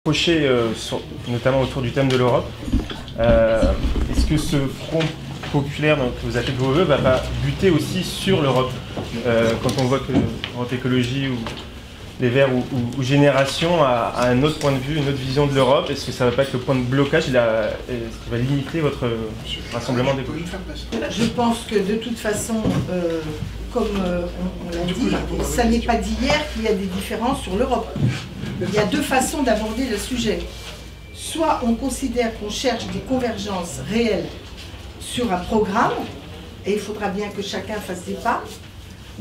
Crochet, notamment autour du thème de l'Europe. Est-ce que ce front populaire que vous appelez de vos voeux va pas buter aussi sur l'Europe quand on voit que Europe Écologie ou les Verts ou Génération a un autre point de vue, une autre vision de l'Europe? Est-ce que ça va pas être le point de blocage qui va limiter votre rassemblement des peuples? Je pense que de toute façon, comme on l'a dit, ça n'est pas d'hier qu'il y a des différences sur l'Europe. Il y a deux façons d'aborder le sujet. Soit on considère qu'on cherche des convergences réelles sur un programme, et il faudra bien que chacun fasse des pas,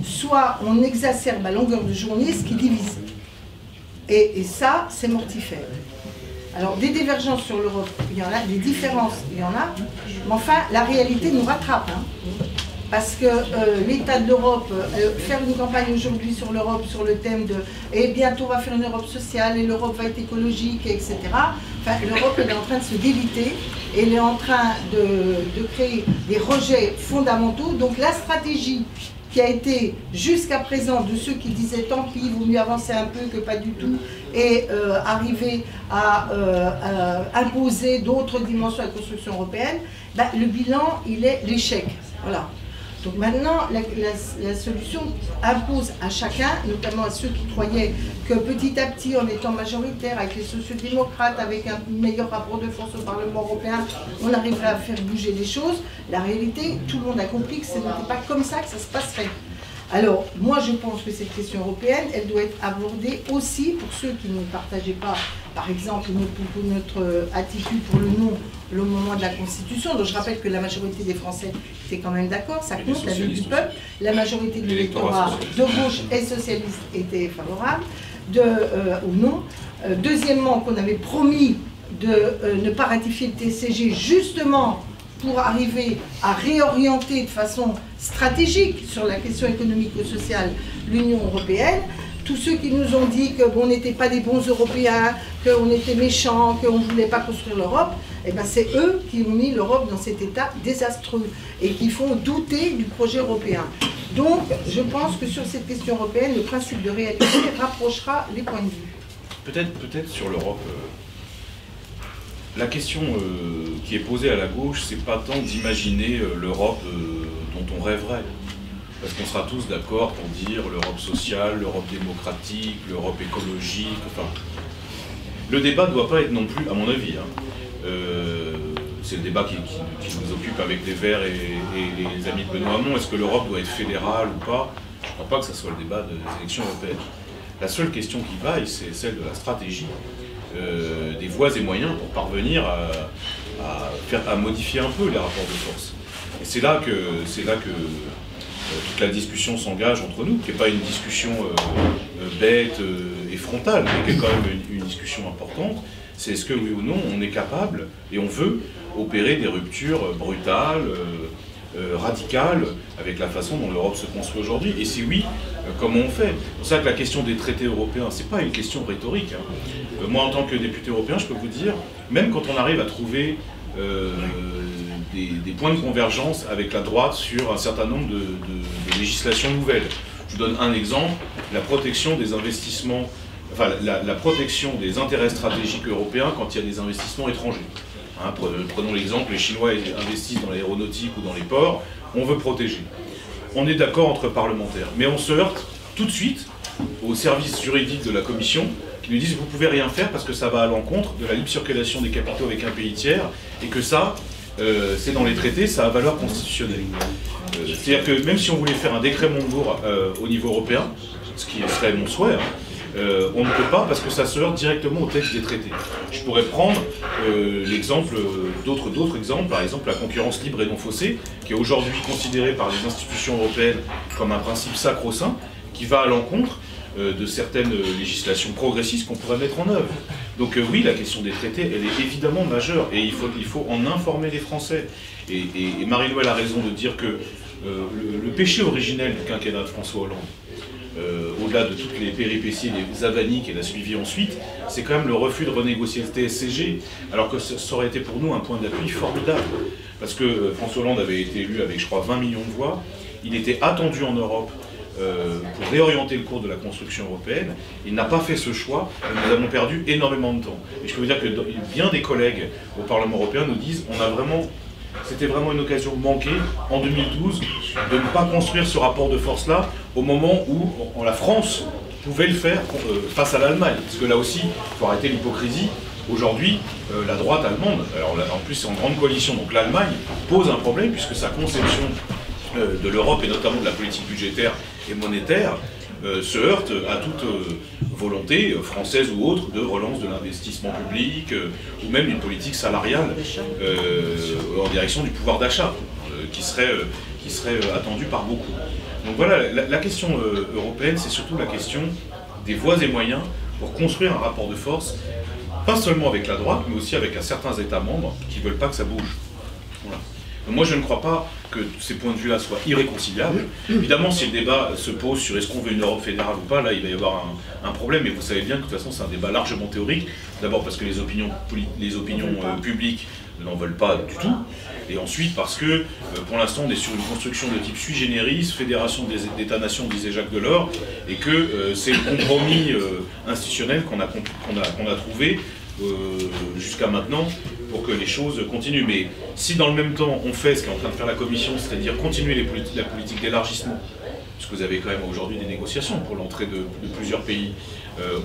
soit on exacerbe à longueur de journée ce qui divise. Et ça, c'est mortifère. Alors, des divergences sur l'Europe, il y en a, des différences, il y en a, mais enfin, la réalité nous rattrape. Parce que l'état de l'Europe, faire une campagne aujourd'hui sur l'Europe, sur le thème de « et bientôt on va faire une Europe sociale, et l'Europe va être écologique, etc. » Enfin, l'Europe, elle est en train de se déliter, et elle est en train de créer des rejets fondamentaux. Donc la stratégie qui a été jusqu'à présent de ceux qui disaient « tant pis, il vaut mieux avancer un peu que pas du tout », et arriver à imposer d'autres dimensions à la construction européenne, ben, le bilan, il est l'échec. Voilà. Donc maintenant, la solution impose à chacun, notamment à ceux qui croyaient que petit à petit, en étant majoritaire, avec les sociodémocrates, avec un meilleur rapport de force au Parlement européen, on arriverait à faire bouger les choses. La réalité, tout le monde a compris que ce n'était pas comme ça que ça se passerait. Alors, moi je pense que cette question européenne, elle doit être abordée aussi pour ceux qui ne partageaient pas, par exemple, notre attitude pour le non au moment de la Constitution. Donc je rappelle que la majorité des Français étaient quand même d'accord, ça compte, la vie du peuple. La majorité de l'électorat de gauche et socialiste était favorable, ou non. Deuxièmement, qu'on avait promis de ne pas ratifier le TSCG justement pour arriver à réorienter de façon stratégique sur la question économico-sociale l'Union européenne. Tous ceux qui nous ont dit qu'on n'était pas des bons Européens, qu'on était méchants, qu'on ne voulait pas construire l'Europe, eh ben c'est eux qui ont mis l'Europe dans cet état désastreux et qui font douter du projet européen. Donc, je pense que sur cette question européenne, le principe de réalité rapprochera les points de vue. Peut-être sur l'Europe, la question qui est posée à la gauche, c'est pas tant d'imaginer l'Europe dont on rêverait. Parce qu'on sera tous d'accord pour dire l'Europe sociale, l'Europe démocratique, l'Europe écologique, enfin... Le débat ne doit pas être non plus, à mon avis, c'est le débat qui nous occupe avec les Verts et les amis de Benoît Hamon, est-ce que l'Europe doit être fédérale ou pas? Je ne crois pas que ce soit le débat des élections européennes. La seule question qui vaille, c'est celle de la stratégie, des voies et moyens pour parvenir à modifier un peu les rapports de force. Et c'est là que toute la discussion s'engage entre nous, qui n'est pas une discussion bête et frontale, mais qui est quand même une discussion importante. C'est est-ce que oui ou non on est capable et on veut opérer des ruptures brutales, radicales, avec la façon dont l'Europe se construit aujourd'hui. Et si oui, comment on fait? C'est pour ça que la question des traités européens, c'est pas une question rhétorique. Moi, en tant que député européen, je peux vous dire, même quand on arrive à trouver des points de convergence avec la droite sur un certain nombre de législations nouvelles. Je vous donne un exemple, la protection des investissements, enfin la protection des intérêts stratégiques européens quand il y a des investissements étrangers. Prenons l'exemple, les Chinois investissent dans l'aéronautique ou dans les ports, on veut protéger. On est d'accord entre parlementaires, mais on se heurte tout de suite aux services juridiques de la Commission qui nous disent « vous pouvez rien faire parce que ça va à l'encontre de la libre circulation des capitaux avec un pays tiers et que ça, c'est dans les traités, ça a valeur constitutionnelle. » C'est-à-dire que même si on voulait faire un décret Montebourg au niveau européen, ce qui serait mon souhait, on ne peut pas parce que ça se heurte directement au texte des traités. Je pourrais prendre l'exemple d'autres exemples, par exemple la concurrence libre et non faussée, qui est aujourd'hui considérée par les institutions européennes comme un principe sacro-saint, qui va à l'encontre de certaines législations progressistes qu'on pourrait mettre en œuvre. Donc oui, la question des traités, elle est évidemment majeure, et il faut en informer les Français. Et Marie-Noëlle a raison de dire que le péché originel du quinquennat de François Hollande, au-delà de toutes les péripéties et les avanies qu'elle a suivies ensuite, c'est quand même le refus de renégocier le TSCG, alors que ça aurait été pour nous un point d'appui formidable. Parce que François Hollande avait été élu avec, je crois, 20 millions de voix, il était attendu en Europe pour réorienter le cours de la construction européenne. Il n'a pas fait ce choix, et nous avons perdu énormément de temps. Et je peux vous dire que bien des collègues au Parlement européen nous disent c'était vraiment une occasion manquée en 2012 de ne pas construire ce rapport de force-là au moment où la France pouvait le faire face à l'Allemagne. Parce que là aussi, il faut arrêter l'hypocrisie. Aujourd'hui, la droite allemande, alors en plus c'est en grande coalition, donc l'Allemagne pose un problème puisque sa conception de l'Europe et notamment de la politique budgétaire et monétaire se heurte à toute volonté française ou autre de relance de l'investissement public ou même d'une politique salariale en direction du pouvoir d'achat qui serait attendue par beaucoup. Donc voilà, la question européenne, c'est surtout la question des voies et moyens pour construire un rapport de force, pas seulement avec la droite, mais aussi avec certains États membres qui ne veulent pas que ça bouge. Voilà. Donc moi je ne crois pas que ces points de vue-là soient irréconciliables. Évidemment, si le débat se pose sur est-ce qu'on veut une Europe fédérale ou pas, là il va y avoir un problème, mais vous savez bien que de toute façon c'est un débat largement théorique. D'abord parce que les opinions publiques n'en veulent pas du tout, et ensuite parce que pour l'instant on est sur une construction de type sui generis, fédération d'États-nations, disait Jacques Delors, et que c'est le compromis institutionnel qu'on a trouvé jusqu'à maintenant pour que les choses continuent. Mais si dans le même temps on fait ce qu'est en train de faire la Commission, c'est-à-dire continuer la politique d'élargissement, puisque vous avez quand même aujourd'hui des négociations pour l'entrée de plusieurs pays,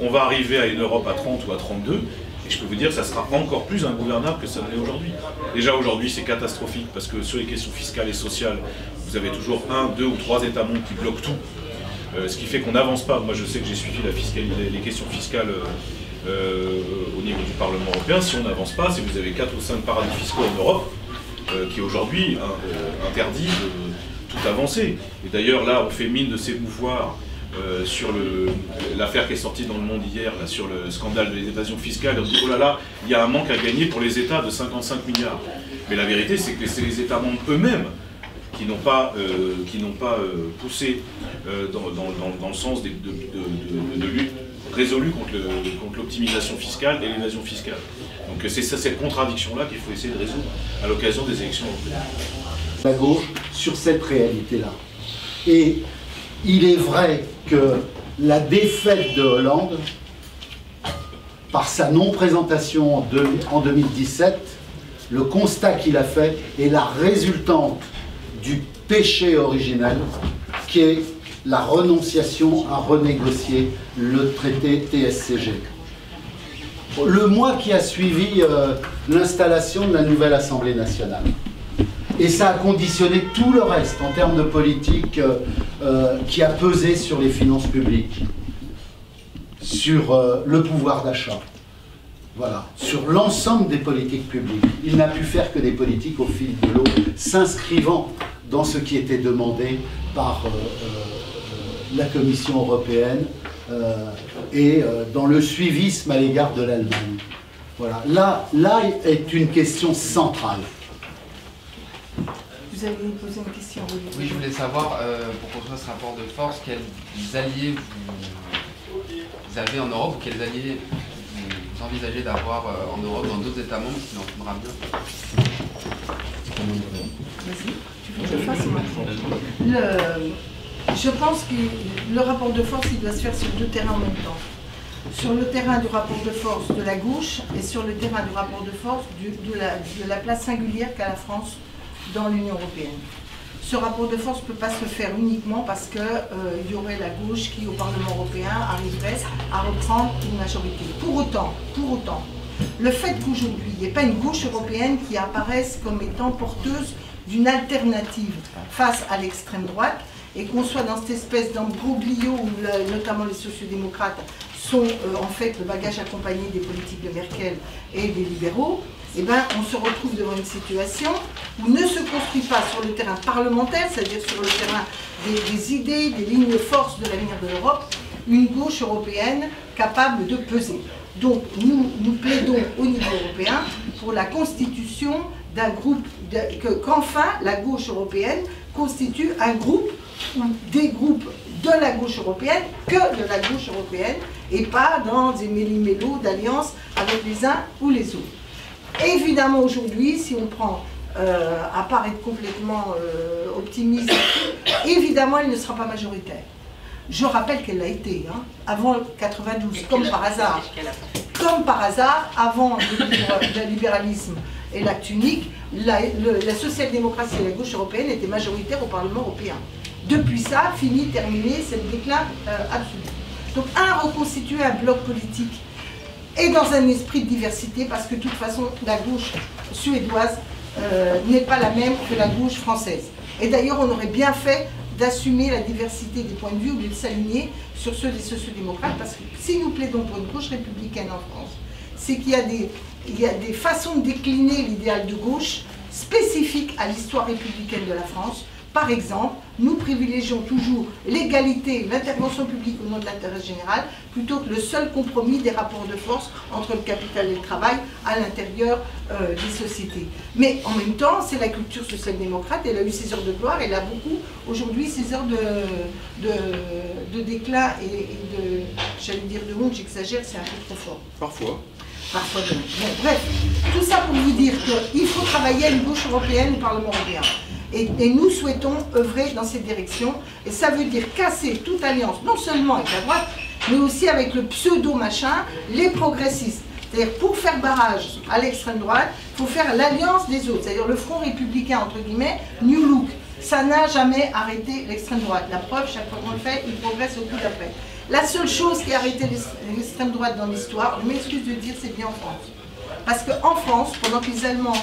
on va arriver à une Europe à 30 ou à 32, et je peux vous dire que ça sera encore plus ingouvernable que ça ne l'est aujourd'hui. Déjà aujourd'hui c'est catastrophique parce que sur les questions fiscales et sociales, vous avez toujours 1, 2 ou 3 États membres qui bloquent tout, ce qui fait qu'on n'avance pas. Moi je sais que j'ai suivi les questions fiscales au niveau du Parlement européen. Si on n'avance pas, si vous avez 4 ou 5 paradis fiscaux en Europe qui aujourd'hui interdisent toute avancée. Et d'ailleurs là on fait mine de s'émouvoir sur l'affaire qui est sortie dans le Monde hier, là, sur le scandale de l'évasion fiscale. On dit oh là là, il y a un manque à gagner pour les États de 55 milliards. Mais la vérité c'est que c'est les États membres eux-mêmes qui n'ont pas poussé dans le sens de lutte résolue contre l'optimisation fiscale et l'évasion fiscale. Donc c'est cette contradiction-là qu'il faut essayer de résoudre à l'occasion des élections européennes. La gauche sur cette réalité-là. Et il est vrai que la défaite de Hollande, par sa non-présentation en 2017, le constat qu'il a fait est la résultante du péché originel qui est la renonciation à renégocier le traité TSCG. Le mois qui a suivi l'installation de la nouvelle Assemblée nationale. Et ça a conditionné tout le reste en termes de politique qui a pesé sur les finances publiques, sur le pouvoir d'achat, voilà, sur l'ensemble des politiques publiques. Il n'a pu faire que des politiques au fil de l'eau, s'inscrivant dans ce qui était demandé par la Commission européenne et dans le suivisme à l'égard de l'Allemagne. Voilà. Là est une question centrale. Vous allez me poser une question, Olivier. Oui, je voulais savoir, pour construire ce rapport de force, quels alliés vous avez en Europe, ou quels alliés vous envisagez d'avoir en Europe, dans d'autres États membres, qui l'entendra bien. Vas-y, tu veux que je fasse je pense que le rapport de force, il doit se faire sur 2 terrains en même temps. Sur le terrain du rapport de force de la gauche et sur le terrain du rapport de force de la place singulière qu'a la France dans l'Union européenne. Ce rapport de force ne peut pas se faire uniquement parce qu'il y aurait la gauche qui, au Parlement européen, arriverait à reprendre une majorité. Pour autant, le fait qu'aujourd'hui, il n'y ait pas une gauche européenne qui apparaisse comme étant porteuse d'une alternative face à l'extrême droite, et qu'on soit dans cette espèce d'embroglio où notamment les sociodémocrates sont en fait le bagage accompagné des politiques de Merkel et des libéraux, eh ben, on se retrouve devant une situation où ne se construit pas sur le terrain parlementaire, c'est-à-dire sur le terrain des idées, des lignes de force de l'avenir de l'Europe, une gauche européenne capable de peser. Donc nous plaidons au niveau européen pour la constitution d'un groupe, qu'enfin la gauche européenne constitue un groupe ou des groupes de la gauche européenne, que de la gauche européenne, et pas dans des méli-mélos d'alliances avec les uns ou les autres. Évidemment aujourd'hui, si on prend, à part être complètement optimiste, évidemment elle ne sera pas majoritaire. Je rappelle qu'elle l'a été, hein, avant 92, comme par hasard. Comme par hasard, avant le libéralisme et l'acte unique, la social-démocratie et la gauche européenne étaient majoritaires au Parlement européen. Depuis ça, fini, terminé, c'est le déclin absolu. Donc, reconstituer un bloc politique et dans un esprit de diversité, parce que de toute façon, la gauche suédoise n'est pas la même que la gauche française. Et d'ailleurs, on aurait bien fait d'assumer la diversité des points de vue au lieu de s'aligner sur ceux des sociodémocrates, parce que si nous plaidons pour une gauche républicaine en France, c'est qu'il y a des façons de décliner l'idéal de gauche spécifiques à l'histoire républicaine de la France. Par exemple, nous privilégions toujours l'égalité, l'intervention publique au nom de l'intérêt général, plutôt que le seul compromis des rapports de force entre le capital et le travail à l'intérieur des sociétés. Mais en même temps, c'est la culture social-démocrate, elle a eu ses heures de gloire, elle a beaucoup, aujourd'hui, ses heures de déclin et de, j'allais dire de honte, j'exagère, c'est un peu trop fort. Parfois. Parfois de honte. Bon, bref, tout ça pour vous dire qu'il faut travailler à une gauche européenne au Parlement européen. Et nous souhaitons œuvrer dans cette direction, et ça veut dire casser toute alliance, non seulement avec la droite, mais aussi avec le pseudo-machin, les progressistes. C'est-à-dire, pour faire barrage à l'extrême droite, il faut faire l'alliance des autres, c'est-à-dire le front républicain, entre guillemets, New Look. Ça n'a jamais arrêté l'extrême droite. La preuve, chaque fois qu'on le fait, il progresse au coup d'après. La seule chose qui a arrêté l'extrême droite dans l'histoire, je m'excuse de dire, c'est bien en France. Parce qu'en France, pendant que les Allemands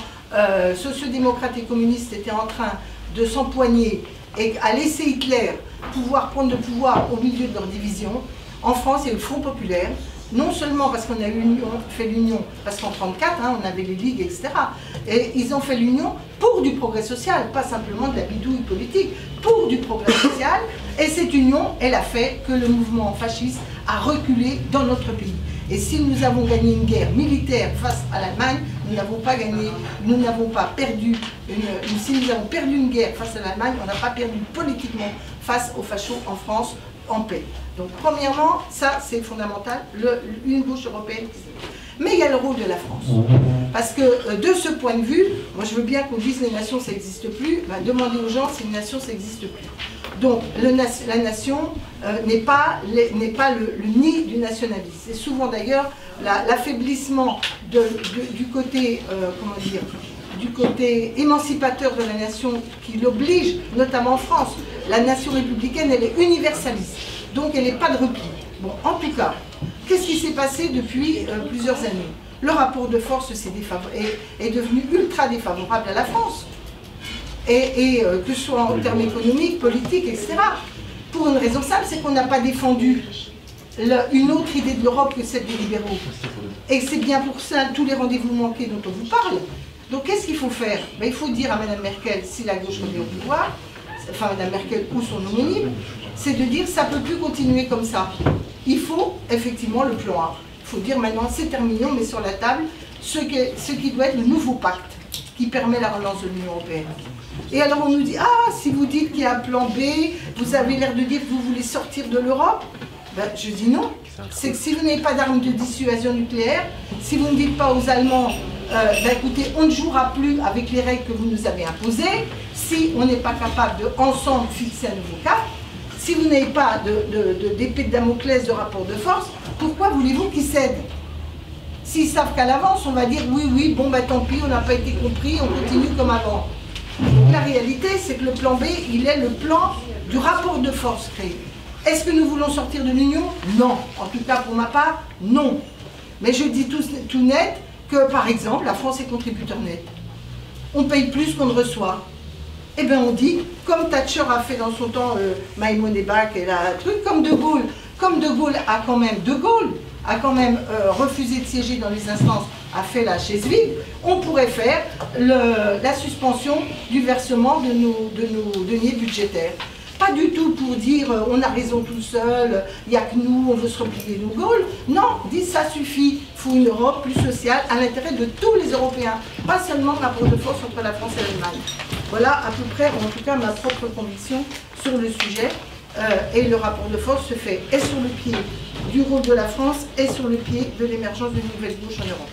sociodémocrates et communistes étaient en train de s'empoigner et à laisser Hitler prendre le pouvoir au milieu de leur division, en France, il y a eu le Front populaire, non seulement parce qu'on a fait l'union, parce qu'en 1934, hein, on avait les ligues, etc. Et ils ont fait l'union pour du progrès social, pas simplement de la bidouille politique, pour du progrès social. Et cette union, elle a fait que le mouvement fasciste a reculé dans notre pays. Et si nous avons gagné une guerre militaire face à l'Allemagne, nous n'avons pas gagné, nous n'avons pas perdu, si nous avons perdu une guerre face à l'Allemagne, on n'a pas perdu politiquement face aux fachos en France en paix. Donc premièrement, ça c'est fondamental, une gauche européenne. Mais il y a le rôle de la France. Parce que de ce point de vue, moi je veux bien qu'on dise les nations ça n'existe plus, ben, demandez aux gens si une nation ça n'existe plus. Donc la nation n'est pas le nid du nationalisme. C'est souvent d'ailleurs l'affaiblissement du côté, comment dire, du côté émancipateur de la nation qui l'oblige, notamment en France. La nation républicaine, elle est universaliste, donc elle n'est pas de repli. Bon, en tout cas, qu'est-ce qui s'est passé depuis plusieurs années? Le rapport de force est devenu ultra défavorable à la France. Et que ce soit en termes économiques, politiques, etc. Pour une raison simple, c'est qu'on n'a pas défendu une autre idée de l'Europe que celle des libéraux. Et c'est bien pour ça tous les rendez-vous manqués dont on vous parle. Donc qu'est-ce qu'il faut faire? Ben, il faut dire à Mme Merkel, si la gauche revient au pouvoir, enfin Mme Merkel ou son homonyme, c'est de dire ça ne peut plus continuer comme ça. Il faut effectivement le plan A. Il faut dire maintenant c'est terminé, on met sur la table ce qui doit être le nouveau pacte qui permet la relance de l'Union européenne. Et alors on nous dit, ah, si vous dites qu'il y a un plan B, vous avez l'air de dire que vous voulez sortir de l'Europe. Ben, je dis non. C'est que si vous n'avez pas d'armes de dissuasion nucléaire, si vous ne dites pas aux Allemands, ben, écoutez, on ne jouera plus avec les règles que vous nous avez imposées, si on n'est pas capable de, ensemble, fixer un nouveau cap, si vous n'avez pas d'épée de Damoclès de rapport de force, pourquoi voulez-vous qu'ils cèdent? S'ils savent qu'à l'avance, on va dire, oui, oui, bon, ben tant pis, on n'a pas été compris, on continue comme avant. Donc la réalité, c'est que le plan B, il est le plan du rapport de force créé. Est-ce que nous voulons sortir de l'Union? Non. En tout cas, pour ma part, non. Mais je dis tout net que, par exemple, la France est contributeur net. On paye plus qu'on ne reçoit. Eh bien, on dit, comme Thatcher a fait dans son temps, Maïmonebach et la truc, comme De Gaulle a quand même refusé de siéger dans les instances, a fait la chaise vide, on pourrait faire la suspension du versement de nos deniers budgétaires. Pas du tout pour dire on a raison tout seul, il n'y a que nous, on veut se replier de Gaulle. Non, dit ça suffit, il faut une Europe plus sociale à l'intérêt de tous les Européens, pas seulement le rapport de force entre la France et l'Allemagne. Voilà à peu près, en tout cas, ma propre conviction sur le sujet. Et le rapport de force se fait et sur le pied du rôle de la France et sur le pied de l'émergence d'une nouvelle gauche en Europe.